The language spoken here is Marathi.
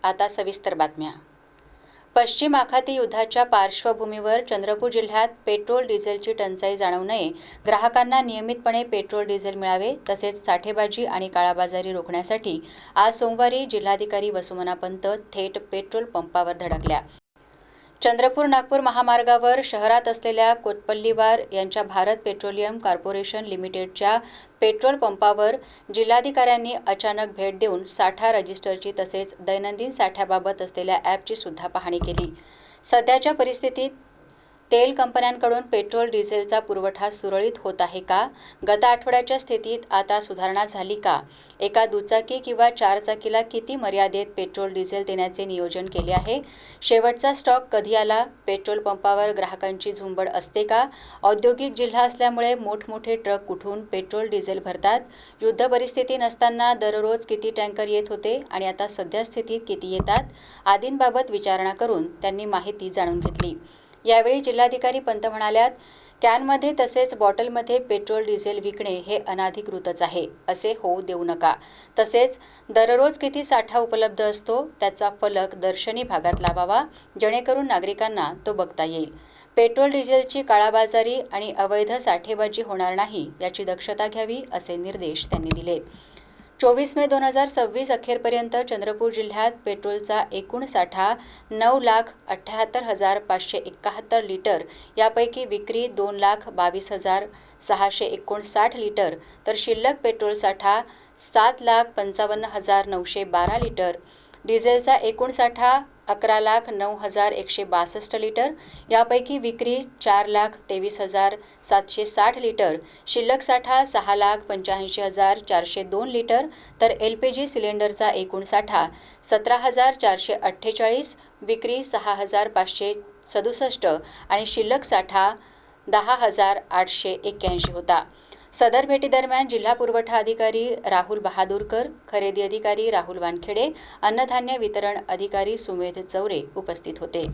आता सविस्तर बातम्या। पश्चिम आखाती युद्धाच्या पार्श्वभूमीवर चंद्रपूर जिल्ह्यात पेट्रोल डिझेलची टंचाई जाणवू नये, ग्राहकांना नियमितपणे पेट्रोल डिझेल मिळावे तसेच साठेबाजी आणि काळाबाजारी रोखण्यासाठी आज सोमवारी जिल्हाधिकारी वसुमना पंत थेट पेट्रोल पंपावर धडकल्या। चंद्रपूर-नागपूर महामार्गावर शहरात असलेल्या कोतपल्लीवार यांच्या भारत पेट्रोलियम कॉर्पोरेशन लिमिटेडच्या पेट्रोल पंपावर जिल्हाधिकाऱ्यांनी अचानक भेट देऊन साठा रजिस्टरची तसेच दैनंदिन साठ्याबाबत असलेल्या ॲपची सुद्धा पाहणी केली। सध्याच्या परिस्थितीत तेल कंपन्यांकडून पेट्रोल डिझेलचा पुरवठा सुरळीत होत आहे का? गत आठवड्याच्या स्थितीत आता सुधारणा झाली का? एका दुचाकी किंवा 4 चाकीला किती मर्यादेत पेट्रोल डिझेल देण्याचे नियोजन केले आहे? शेवटचा स्टॉक कधी आला? पेट्रोल पंपावर ग्राहकांची झुंबड असते का? औद्योगिक जिल्हा असल्यामुळे मोठमोठे ट्रक कुठून पेट्रोल डिझेल भरतात? युद्ध परिस्थिती नसताना दररोज किती टँकर येत होते आणि आता सध्या स्थितीत किती येतात? आदींबाबत विचारणा करून त्यांनी माहिती जाणून घेतली। यावेळी जिल्हाधिकारी पंत म्हणाल्यात, कॅनमध्ये तसेच बॉटलमध्ये पेट्रोल डिझेल विकणे हे अनाधिकृतच आहे, असे होऊ देऊ नका। तसेच दररोज किती साठा उपलब्ध असतो त्याचा फलक दर्शनी भागात लावावा, जेणेकरून नागरिकांना तो बघता येईल। पेट्रोल डिझेलची काळाबाजारी आणि अवैध साठेबाजी होणार नाही याची दक्षता घ्यावी, असे निर्देश त्यांनी दिले। 24 मे 2026 अखेरपर्यंत चंद्रपूर जिल्ह्यात पेट्रोलचा एकूण साठा 9,78,571 लिटर, यापैकी विक्री 2,22,659 लिटर, तर शिल्लक पेट्रोल साठा 7,55,912 लिटर। डिझेलचा एकूण साठा 11,09,162 लिटर, यापैकी विक्री 4,23,760 लिटर, शिल्लक साठा 6,85,402 लिटर, तर LPG सिलेंडरचा एकूण साठा 17,448, विक्री 6,567 आणि शिल्लक साठा 10,881 होता। सदर भेटीदरम्यान जिल्हा पुरवठा अधिकारी राहुल बहादूरकर, खरेदी अधिकारी राहुल वानखेडे, अन्नधान्य वितरण अधिकारी सुमेध चौरे उपस्थित होते।